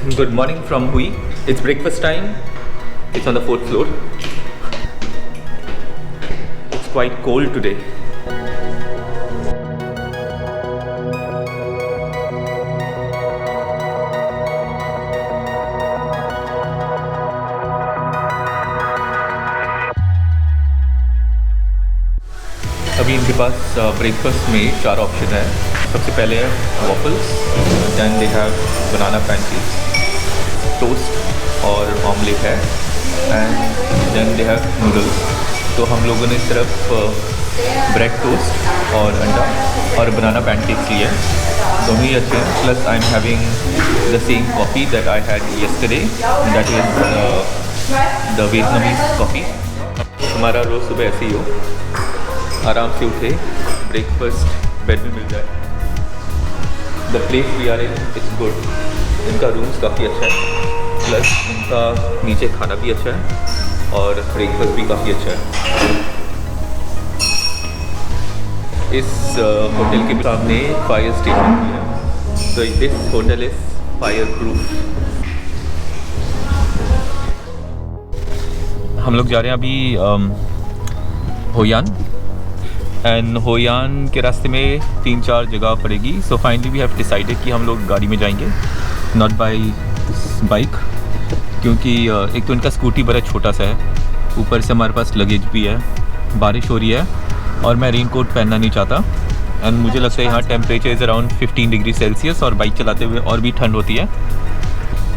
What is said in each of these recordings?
Good morning from Hui. It's breakfast time. It's on the 4th floor. It's quite cold today. अभी इनके पास breakfast में 4 option है। सबसे पहले है waffles, then they have banana pancakes, toast और omelette है, and then they have noodles. तो हम लोगों ने सिर्फ ब्रेड टोस्ट और अंडा और बनाना पैनकेक्स लिए हैं। दोनों ही अच्छे हैं। Plus I am having the same coffee that I had yesterday, that is the Vietnamese coffee. हमारा रोज़ सुबह ऐसे ही हो, आराम से उठे, ब्रेकफास्ट बेड में मिल जाए। The place we are in it's good. इनका रूम्स काफ़ी अच्छा है, प्लस इनका नीचे खाना भी अच्छा है और ब्रेकफास्ट भी काफ़ी अच्छा है। इस होटल के सामने फायर स्टेशन भी है, तो this hotel is fire proof. हम लोग जा रहे हैं अभी होयान, एंड होयान के रास्ते में 3-4 जगह पड़ेगी। So finally we have decided कि हम लोग गाड़ी में जाएंगे, नॉट बाय बाइक, क्योंकि एक तो इनका स्कूटी बड़ा छोटा सा है, ऊपर से हमारे पास लगेज भी है, बारिश हो रही है और मैं रेन कोट पहनना नहीं चाहता। एंड मुझे लगता है यहाँ temperature is around 15 degree Celsius और बाइक चलाते हुए और भी ठंड होती है।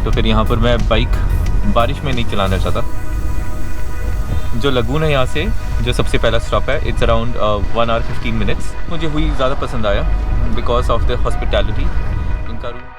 तो फिर यहाँ पर मैं बाइक बारिश में नहीं चलाना चाहता। जो लगून है यहाँ से, जो सबसे पहला स्टॉप है, इट्स अराउंड 1 आवर 15 मिनट्स। मुझे हुई ज़्यादा पसंद आया बिकॉज ऑफ द हॉस्पिटैलिटी। इनका room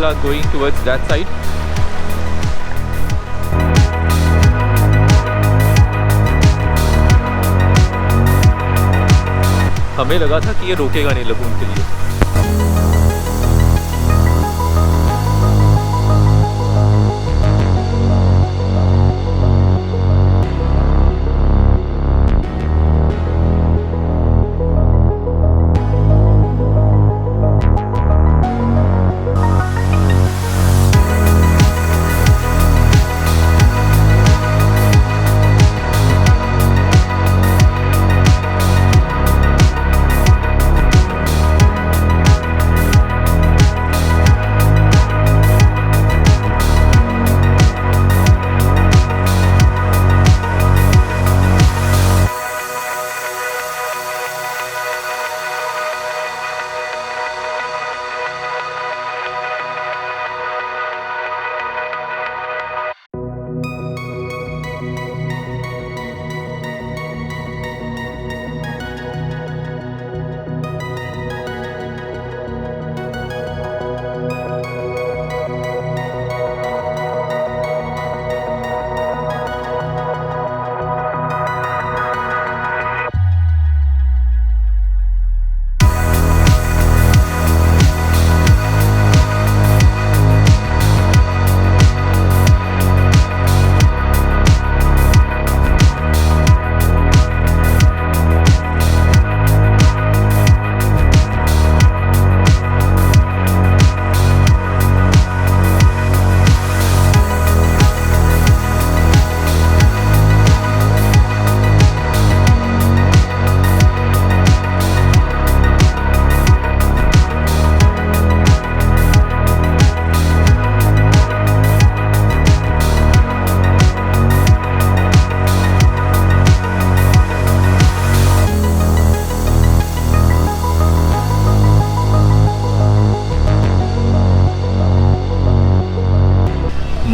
are going towards that side. हमें लगा था कि ये रोकेगा नहीं लगून के लिए।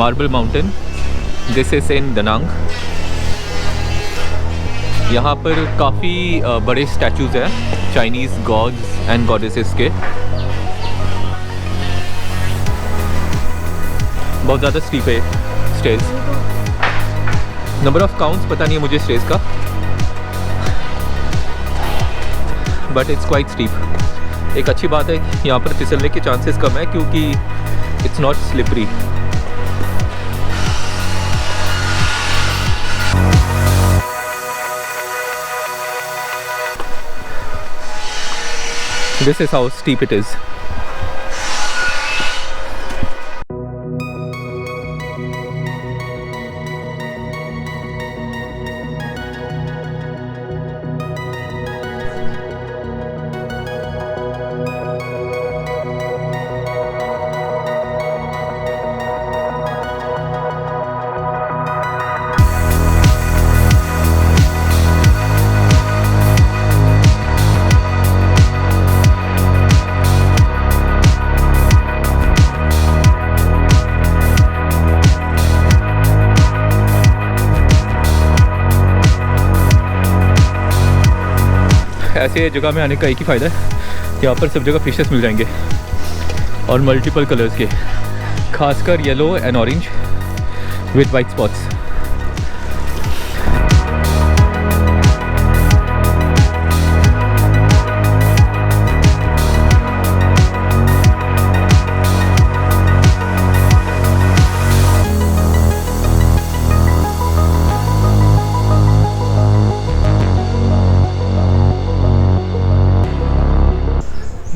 Marble Mountain, this is in Danang. यहाँ पर काफ़ी बड़े स्टैचूज़ हैं चाइनीज़ गॉड्स एंड गॉडेसेस के। बहुत ज़्यादा स्टीप है स्टेज। नंबर ऑफ काउंट्स पता नहीं है मुझे स्टेज का, बट इट्स क्वाइट स्टीप। एक अच्छी बात है कि यहाँ पर फिसलने के चांसेस कम है क्योंकि it's not slippery. This is how steep it is. ऐसे जगह में आने का एक ही फ़ायदा है, यहाँ पर सब जगह फिशेस मिल जाएंगे और मल्टीपल कलर्स के, खासकर yellow and orange with white spots.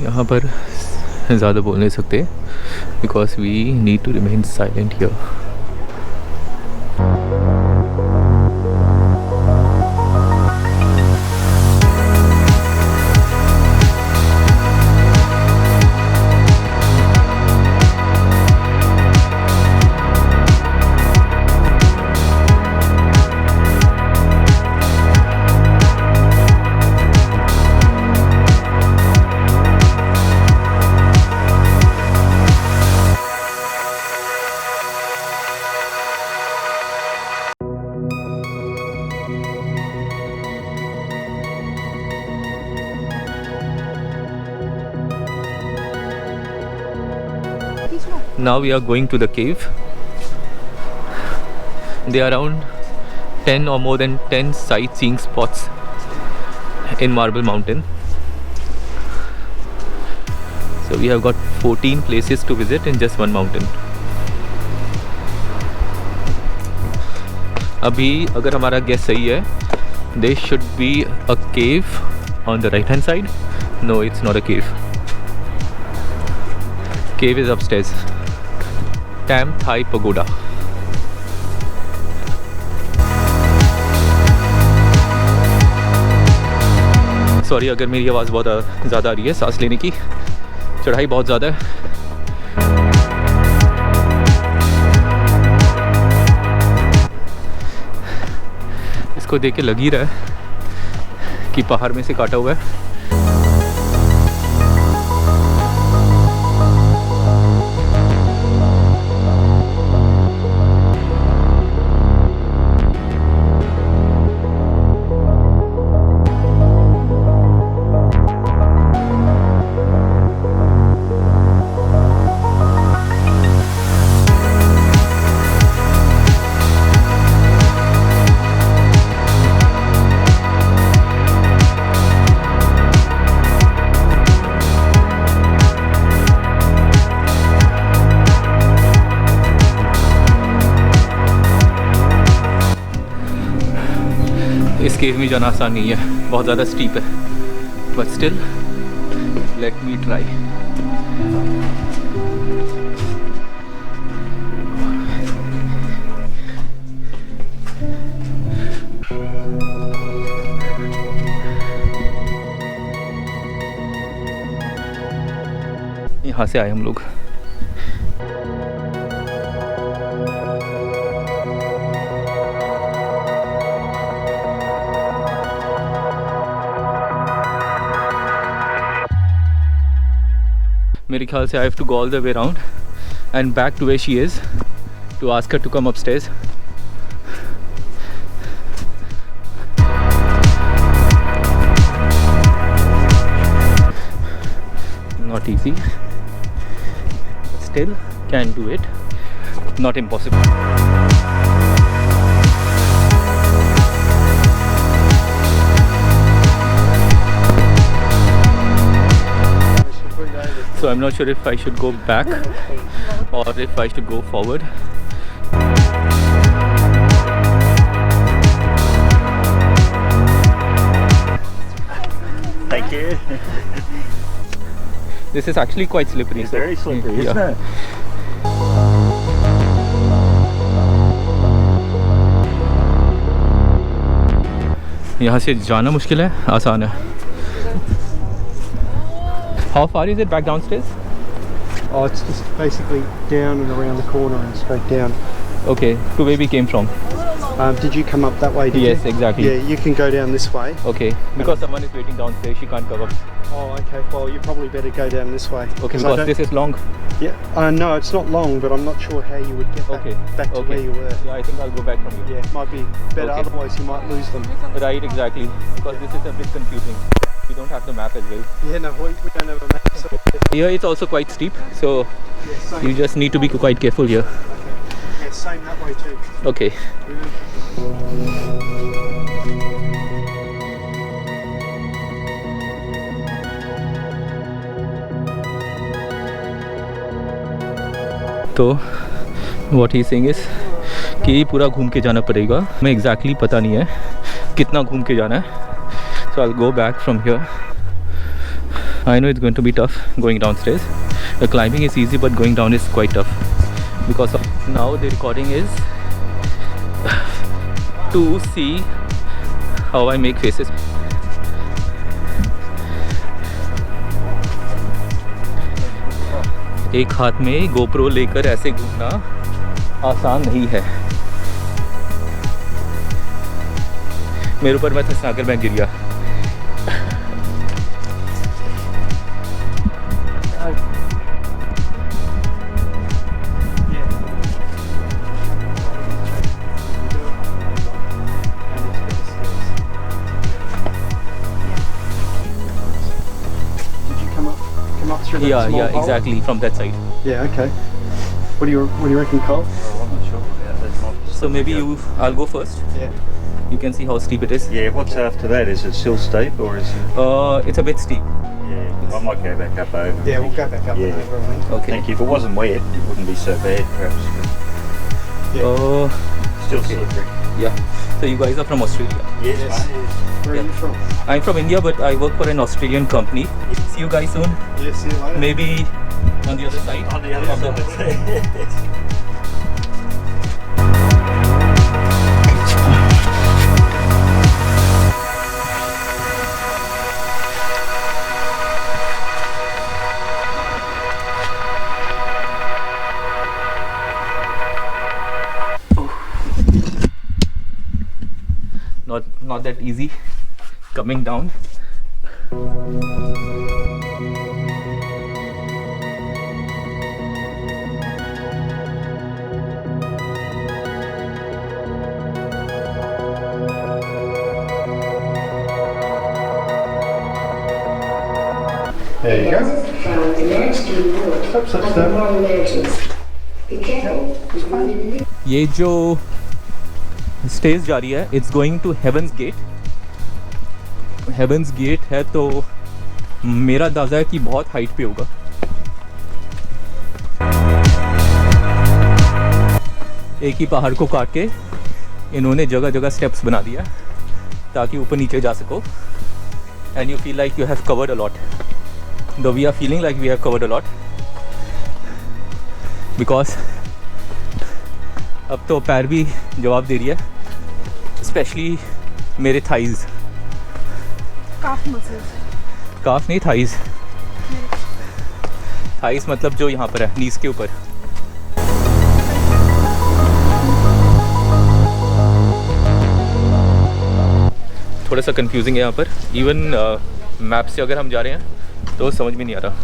यहाँ पर ज़्यादा बोल नहीं सकते because we need to remain silent here. Now we are going to the cave. There are around 10 or more than 10 sightseeing spots in Marble Mountain. So we have got 14 places to visit in just one mountain. अभी अगर हमारा guess सही है, there should be a cave on the right hand side. No, it's not a cave. Cave is upstairs. Tam Thai Pagoda. Sorry अगर मेरी आवाज़ बहुत ज़्यादा आ रही है, सांस लेने की चढ़ाई बहुत ज़्यादा है। इसको देख के लग ही रहा है कि पहाड़ में से काटा हुआ है। इस केव में जाना आसान नहीं है, बहुत ज़्यादा स्टीप है, but still let me try. यहाँ से आए हम लोग। मेरे ख्याल से I have to go all the way around and back to where she is to ask her to come upstairs. Not easy, but still can do it. Not impossible. So I'm not sure if I should go back or if I should go forward. Thank you. This is actually quite slippery. It's very slippery, isn't it? यहाँ से जाना मुश्किल है, आसान है. How far is it back downstairs? Oh, it's just basically down and around the corner and straight down. Okay, to where we came from. Did you come up that way? Yes, exactly. Yeah, you can go down this way. Okay, because someone is waiting downstairs, she can't come up. Oh, okay. Well, you probably better go down this way. Okay, because this is long. Yeah. No, it's not long, but I'm not sure how you would get back to where you were. Yeah, I think I'll go back from here. Yeah, might be better. Okay. Otherwise, you might lose them. Right, exactly. Because this is a bit confusing. We don't have the map as well. Yeah, no, we don't have a map. So Here it's also quite steep, so yeah, same. you just need to be quite careful here. Yeah, same that way too. Okay. तो what he is saying is कि पूरा घूम के जाना पड़ेगा. हमें exactly पता नहीं है कितना घूम के जाना है. So I'll go back from here. I know it's going to be tough going downstairs. The climbing is easy, but going down is quite tough. Because now the recording is to see how I make faces. एक हाथ में GoPro लेकर ऐसे घूमना आसान नहीं है. मेरे ऊपर मैं था अगर मैं गिर गया. Yeah, exactly, from that side. Yeah, okay. What do you reckon, Cole? I'm not sure about that. So maybe I'll go first. Yeah. You can see how steep it is. Yeah, what's after that? Is it still steep or is it? It's a bit steep. Yeah, I might go back up over. Yeah, we'll go back up Yeah. and over, I think. Okay. Thank you. If it wasn't wet, it wouldn't be so bad, perhaps. Still slippery. Yeah. So you guys are from Australia. Yes, Yes. mate. Where are you from? I'm from India, but I work for an Australian company. See you guys soon. Yeah, see you later. Maybe on the other side. On the other side. Not that easy coming down. There you go. ये जो stage जा रही है, it's going to Heaven's Gate. Heaven's Gate है तो मेरा अंदाज़ा है कि बहुत हाइट पे होगा. एक ही पहाड़ को काट के इन्होंने जगह जगह स्टेप्स बना दिया ताकि ऊपर नीचे जा सको. And you feel like you have covered a lot. Though we are feeling like we have covered a lot, because अब तो पैर भी जवाब दे रही है, स्पेशली मेरे थाइज. काफ मसल्स. काफ नहीं, थाइज. थाइज मतलब जो यहाँ पर है, नीज के ऊपर. थोड़ा सा कंफ्यूजिंग है यहाँ पर. इवन मैप से अगर हम जा रहे हैं तो समझ में नहीं आ रहा.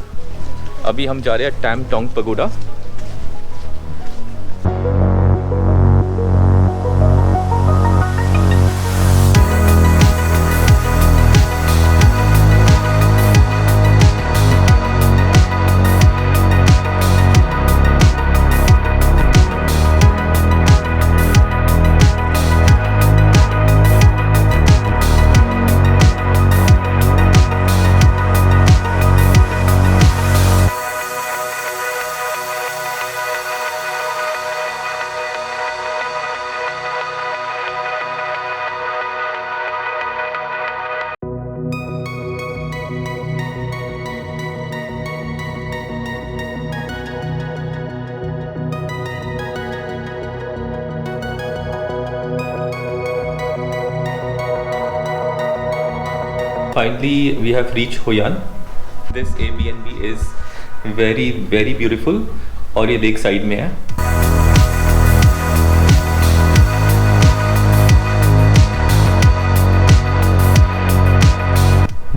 अभी हम जा रहे हैं Tam Tong pagoda. finally we have reached Hoi An. This Airbnb is very beautiful और ये लेक साइड में है.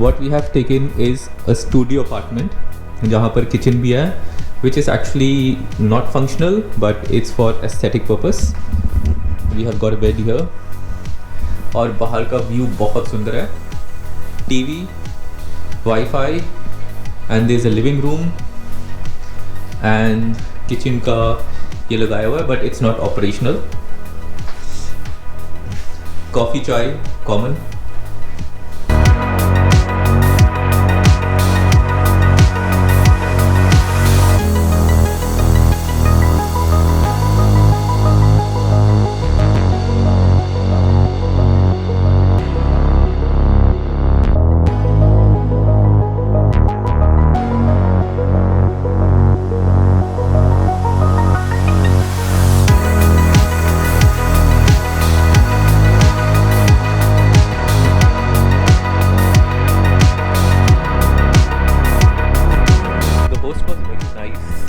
What we have taken is a studio apartment जहाँ पर kitchen भी है, which is actually not functional but it's for aesthetic purpose. We have got a bed here और बाहर का व्यू बहुत सुंदर है. TV, Wi-Fi and there is a living room and kitchen का ये लगाया हुआ है but it's not operational. Coffee चाय common.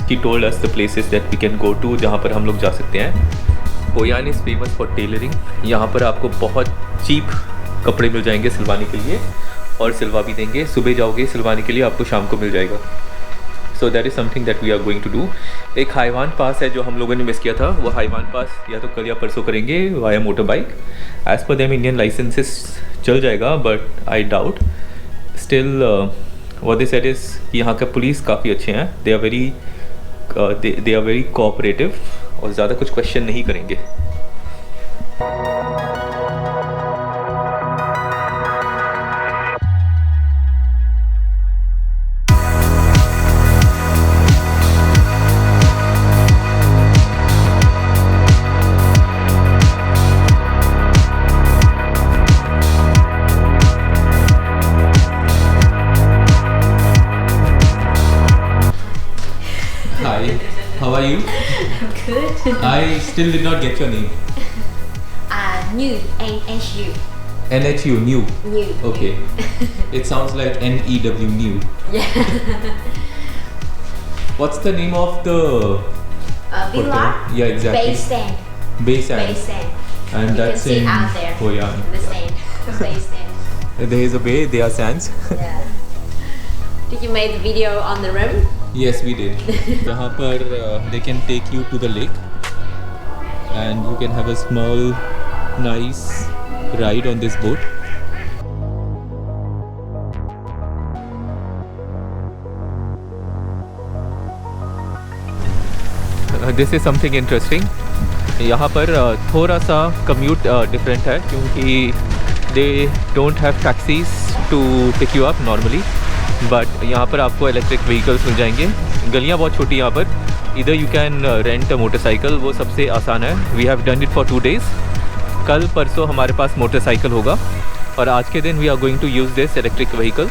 He told us the places that we can go to जहाँ पर हम लोग जा सकते हैं. Hoi An is famous for tailoring. यहाँ पर आपको बहुत चीप कपड़े मिल जाएंगे सिलवाने के लिए और सिलवा भी देंगे. सुबह जाओगे सिलवाने के लिए आपको शाम को मिल जाएगा. So that is something that we are going to do. एक हाईवान पास है जो हम लोगों ने मिस किया था. वो हाईवान पास या तो कल या परसों करेंगे via motor bike. As per them Indian licenses चल जाएगा but I doubt. Still what they said is कि यहाँ का पुलिस काफ़ी अच्छे हैं. They are very cooperative और ज़्यादा कुछ क्वेश्चन नहीं करेंगे. Hi, how are you? Good. I still did not get your name. New. NHU. NHU, new. New. Okay. It sounds like NEW, new. Yeah. What's the name of the Villa. hotel? Yeah, exactly. Base stand. Base Stand. Base stand. And You that's can see in out there. Hoi An. The stand. The base stand. There is a bay, there are sands. Yeah. Did you make the video on the room? Yes, we did. यहाँ पर they can take you to the lake and you can have a small, nice ride on this boat. This is something interesting. यहाँ पर थोड़ा सा commute different है क्योंकि they don't have taxis to pick you up normally. But यहाँ पर आपको electric vehicles मिल जाएंगे. गलियाँ बहुत छोटी यहाँ पर. इधर you can rent a motorcycle. वो सबसे आसान है. We have done it for 2 days. कल परसों हमारे पास मोटरसाइकिल होगा और आज के दिन we are going to use this electric vehicle.